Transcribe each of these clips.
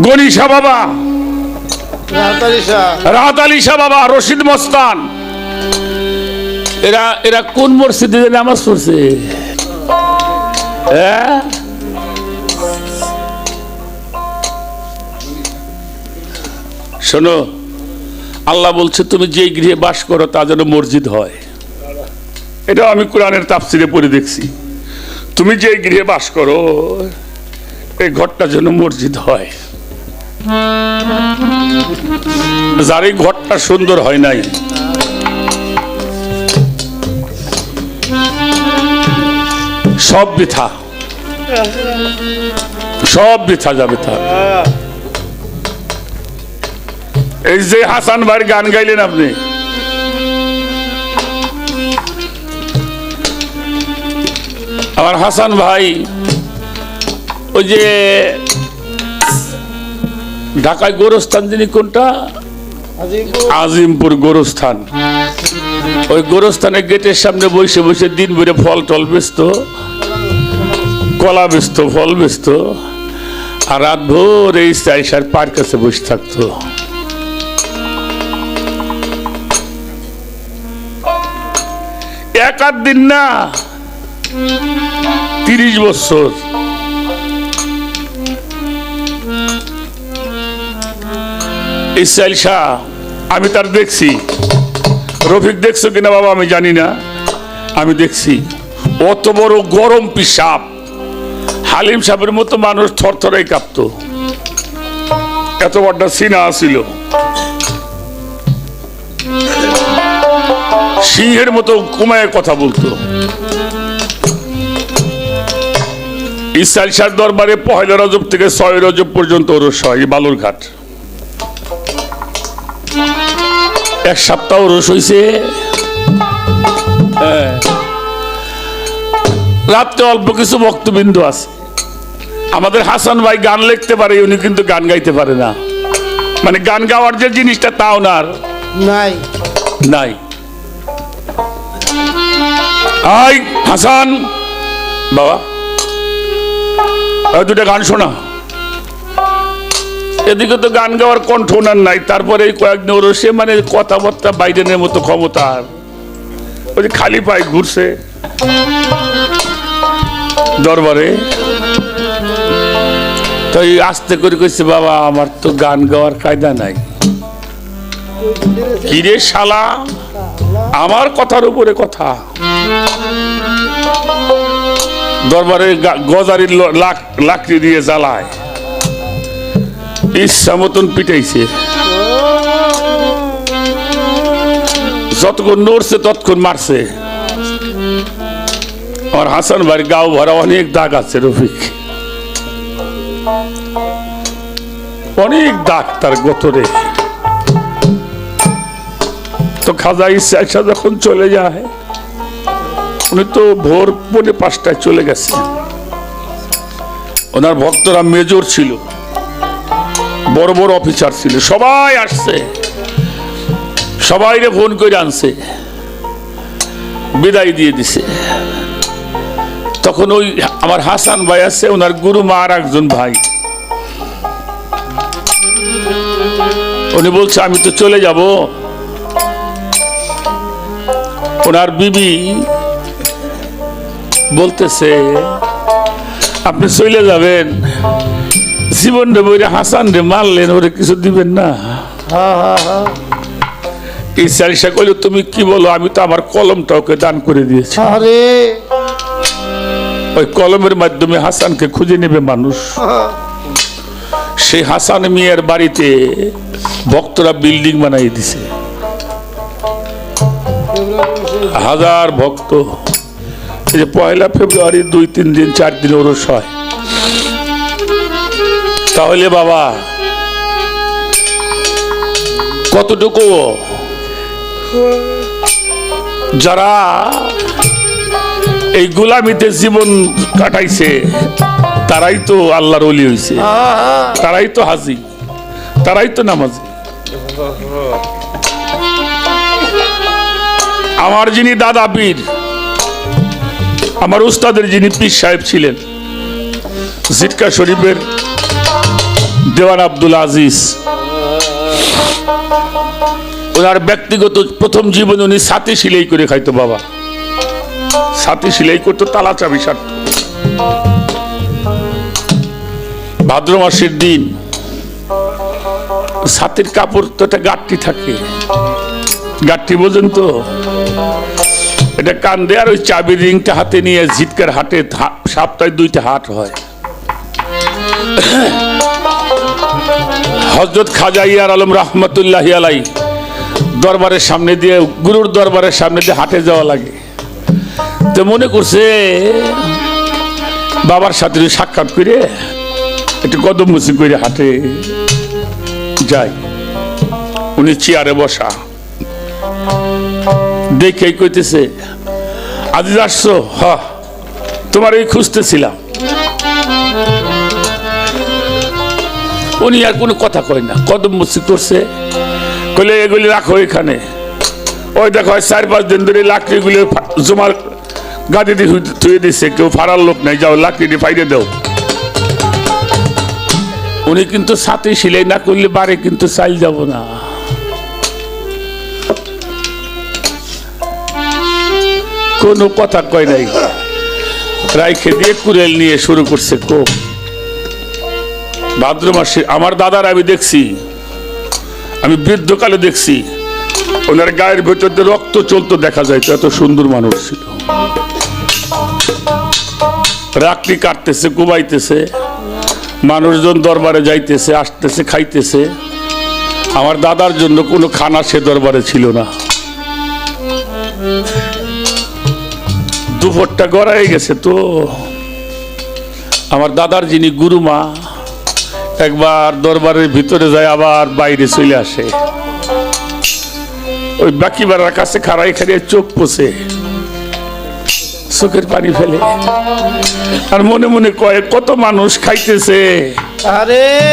গনিশা বাবা, রাহাত আলী শাহ বাবা, রশিদ মস্তান, এরা এরা কোন মসজিদে নামাজ পড়ছে? শোনো, আল্লাহ বলছে তুমি যে গৃহে বাস করো তা যেন মসজিদ হয়। এটা আমি কোরআনের তাফসিরে পড়ে দেখছি। তুমি যে গৃহে বাস করো এই ঘরটা যেন মসজিদ হয়। যার এই ঘরটা সুন্দর হয় নাই, সব বৃথা, সব বৃথা যাবে। তার এই যে হাসান ভাইয়ের গান গাইলেন আপনি, আমার হাসান ভাই ওই যে ঢাকায় গোরস্থান, যিনি কোনটা, আজিমপুর গোরস্থান, ওই গোরস্থানের গেটের সামনে বসে বসে দিন ভরে ফল টল বেচত, কলা বেচত, ফল বেচত, আর রাত ভোর এই চাইসার পার কাছে বসে থাকতো। এক আধ দিন না, 30 বছর। ইসরাইল শাহ আমি তার দেখছি, রফিক দেখছো কিনা বাবা আমি জানি না, আমি দেখছি অত বড় গরম পিসাব, হালিম সাহেবের মতো মানুষ থরথরাই কাঁপতো, এত বড় সিনা ছিল, সিংহের মতো কুমায় কথা বলতো। ইসরাইল শাহ দরবারে 1 রজব থেকে 6 রজব পর্যন্ত ওরস হয় বালুরঘাট। 1 সপ্তাহ ওরস হইছে। রাত্রে অল্প কিছু ভক্তবিন্দু আছে। আমাদের হাসান ভাই গান লিখতে পারে, উনি কিন্তু গান গাইতে পারে না। মানে গান গাওয়ার যে জিনিসটা তা ওনার নাই নাই। আই হাসান বাবা, দুটা গান শোনা। এদিকে তো গান গাওয়ার কণ্ঠ ওনার নাই, তারপরে এই কয়েকদিন ওরসে মানে কথাবার্তা বাইডেনের মতো ক্ষমতা, ওই যে খালি পায়ে ঘুরছে দরবারে। তো আস্তে করে কইছে, বাবা আমার তো গান গাওয়ার কায়দা নাই। কিরে শালা, আমার কথার উপরে কথা। দরবারে গজারির লাকড়ি দিয়ে জ্বালায়, ইচ্ছা মতন পিটাইছে, যতক্ষণ নড়ছে ততক্ষণ মারছে। আমার হাসান ভাই গাও ভরা অনেক দাগ আছে, রফিক অনেক দাগ তার গোতরে। তো খাজা ইচ্ছা যখন চলে যায়, উনি তো ভোর 4:45টায় চলে গেছে। ওনার ভক্তরা মেজর ছিল, বড় বড় অফিসার ছিল, সবাই আসছে, সবাইরে ফোন করে আনছে, বিদায় দিয়ে দিছে। তখন ওই আমার হাসান ভাই আছে, ওনার গুরু মা আর একজন ভাই, উনি বলছে আমি তো চলে যাব। ওনার বিবি বলতেছে আপনি চলে যাবেন, জীবন রে বইরে হাসান রে মারলেন, ওরে কিছু দিবেন না? ইসরাইল কইল তুমি কি বলো, আমি তো আমার কলমটা ওকে দান করে দিয়েছি। ওই কলমের মাধ্যমে হাসানকে খুঁজে নেবে মানুষ। সেই হাসান মিয়ার বাড়িতে ভক্তরা বিল্ডিং বানাই দিছে, 1000 ভক্ত। এই যে 1 ফেব্রুয়ারি 2-3 দিন 4 দিন ওরস হয়। তাহলে বাবা কতটুকু যারা এই গোলামিতে জীবন কাটাইছে তারাই তো আল্লাহর ওলি হইছে, তারাই তো হাজি, তারাই তো নামাজি। আমার যিনি দাদা পীর, আমার উস্তাদের যিনি পীর সাহেব ছিলেন, জিটকা শরীফের দেওয়ান আব্দুল আজিজ, ওনার ব্যক্তিগত প্রথম জীবনে উনি ছাতি সিলাই করে খাইতো। বাবা ছাতি সিলাই করতো, তালা চাবি সারত। ভাদ্র মাসের দিন ছাতির কাপড় তো একটা গাঁটটি থাকে, গাঁটটি বোঝেন তো, এটা কান্দে, আর ওই চাবির রিংটা হাতে নিয়ে ঝিটকার হাটে, সপ্তাহে 2টা হাট হয়। হযরত খাজা ইয়ার আলম রহমতুল্লাহি আলাই দরবারের সামনে দিয়ে, গুরুর দরবারের সামনে দিয়ে হাটে যাওয়া লাগে। তো মনে করছে বাবার সাথে সাক্ষাৎ করে একটু কদম মুসি করে হাটে যাই। উনি চেয়ারে বসা, দেখেই কইতেছে, আজিজ আসছো? হ, তোমার এই খুঁজতেছিলাম। উনি আর কোনো কথা কয় না, কদম মুসি করছে। কইলে এগুলি রাখো এখানে, ওই দেখো 4-5 দিন ধরে লাকড়িগুলো জমার গাড়ি দিয়ে থুয়ে দিচ্ছে, কেউ ফাড়ার লোক নাই, যাও লাকড়ি দিয়ে ফাইরে দাও। উনি কিন্তু ছাতি সিলাই না করলে বারে কিন্তু চাইল যাব না। কোনো কথা কয় নাই, রাইখে দিয়ে কুড়েল নিয়ে শুরু করছে কোপ। ভাদ্র মাসে আমার দাদার আমি দেখছি, আমি বৃদ্ধকালে দেখছি, ওনার গায়ের ভেতর দিয়ে রক্ত চলতো দেখা যায়, এত সুন্দর মানুষ ছিল। রাত্রি কাটতেছে, কুবাইতেছে, মানুষজন দরবারে যাইতেছে, আসতেছে, খাইতেছে। আমার দাদার জন্য কোনো খানা সে দরবারে ছিল না। দুপুরটা গড়াই গেছে তো আমার দাদার যিনি গুরুমা একবার দরবারের ভিতরে যায়, আবার বাইরে চলে আসে। ওই বাকি বাড়ার কাছে খাড়াই খাড়িয়ে চোখ পোষে, চোখের পানি ফেলে, আর মনে মনে কয় কত মানুষ খাইতেছে,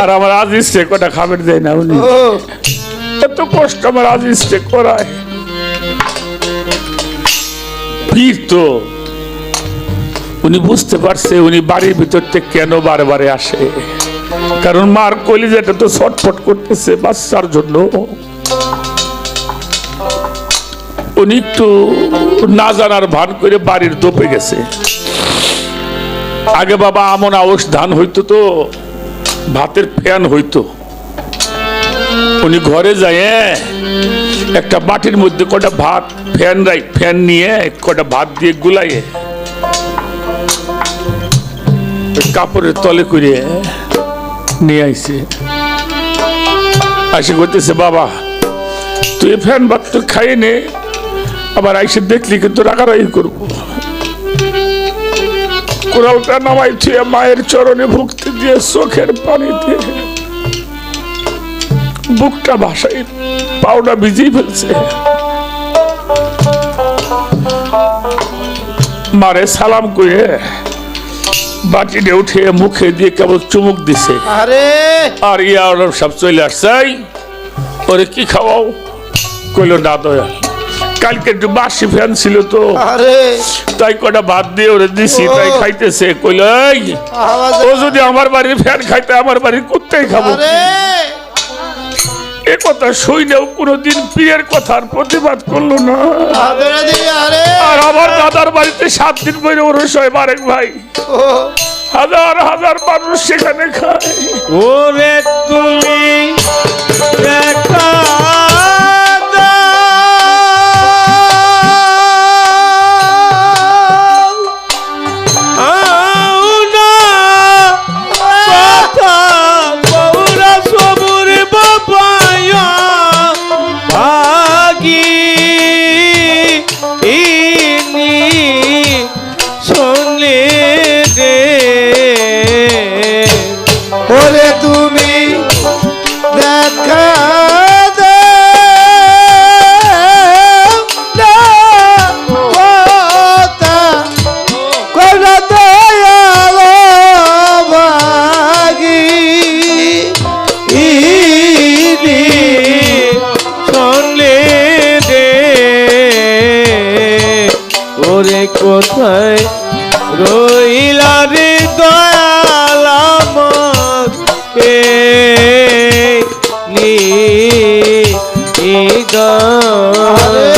আর আমার আজিজকে কটা খাবার দেয় না। উনি এত কষ্ট আমার আজিজকে করায়। ভিড় তো উনি বুঝতে পারছে উনি বাড়ির ভিতর থেকে কেন বারে আসে, কারণ মার কলিজাটা তো ছটফট করতেছে বাচ্চার জন্য। উনি একটু না জানার ভান করে বাড়ির দোপে গেছে। আগে বাবা আমন আউশ ধান হইতো তো ভাতের ফ্যান হইতো। উনি ঘরে যায় একটা বাটির মধ্যে কটা ভাত ফ্যান নিয়ে কটা ভাত দিয়ে গুলাইয়ে কাপড়ের তলে করে নিয়ে আইছে। আসে করতেছে, বাবা তুই ফ্যান ভাত তো খাইয়ে নে, আবার আইসে দেখলি কিন্তু রাগারাগি করবো। কোরালটা নামাই থুয়ে মায়ের চরণে ভক্তি দিয়ে চোখের পানি দিয়ে বুকটা ভাসাই পাউডা ভিজিয়ে ফেলছে। মারে সালাম করে বাটিতে উঠে মুখে দিয়ে কেবল চুমুক দিছে। আর ইয়া সব চলে আসছে, ওরে কি খাওয়াও? কইল না দয়া, কালকে একটু বাসি ফ্যান ছিল তো তাই কটা ভাত দিয়ে ওরে দিছি, তাই খাইতেছে। কইল ও যদি আমার বাড়ির ফ্যান খাইতে আমার বাড়ির কুত্তাই খাবো। এ কথা শুইলেও কোনোদিন পীরের কথার প্রতিবাদ করলো না। আর আমার দাদার বাড়িতে 7 দিন পরে ওরস হয় বারেক ভাই, হাজার হাজার মানুষ সেখানে খায়। ওরে তুমি দেখা কোথায় রইলা রে দয়াল আমাকে গানে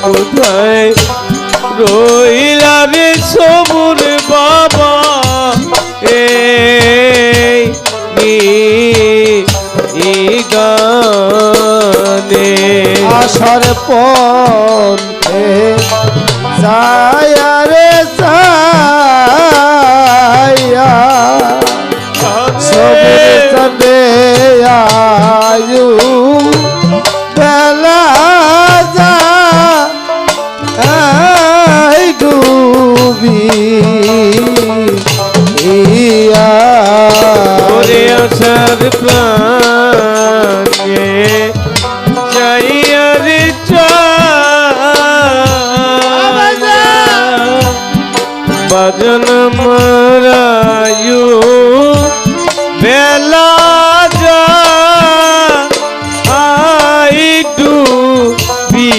কোথায় রইলা রে সবুর বাবা এই গানে আশার পথে যায় রে যাইয়া সবে সবে আয়ু বেলা যায় ডুবি ইয়া ওরে আশার প্রাণে যাইয়া রে বাজন মারায়ু বেলা যা আই ডুবি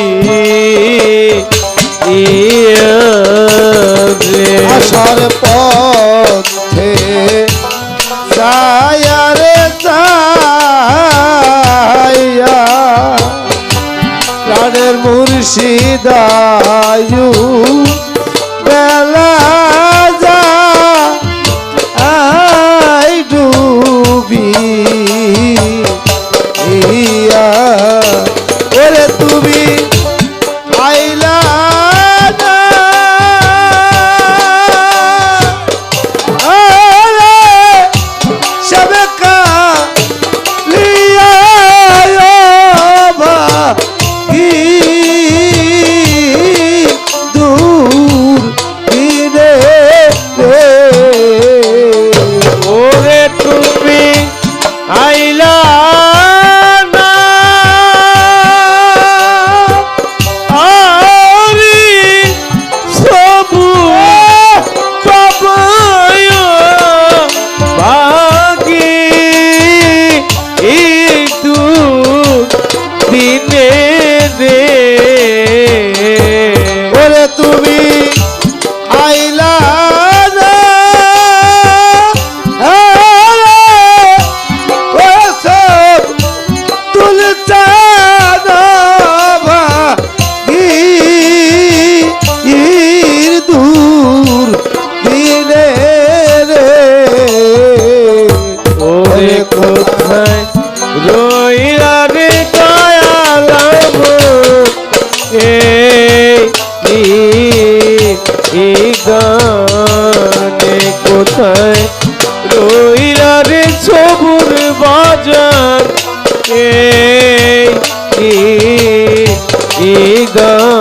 আশার পথে যায় রে যাইয়া প্রাণের মুর্শিদায়ু বেলা যা আই ডুবি ইয়া ওরে তুমি আইলা না আরে সবে কালিয়া ভাগি দূর দিনে রে ওরে তুমি আইলা না আরি সবু পাবয় ভাগি দু দিনে রে ওরে তুমি আইলা না আরে ও সব তুলতা না ভাগি দূর দিনে রে ওরে কোথায় রইলা রে দয়ালাম এই গানে কোথায় রইলা রে সবুর বাজার এই গান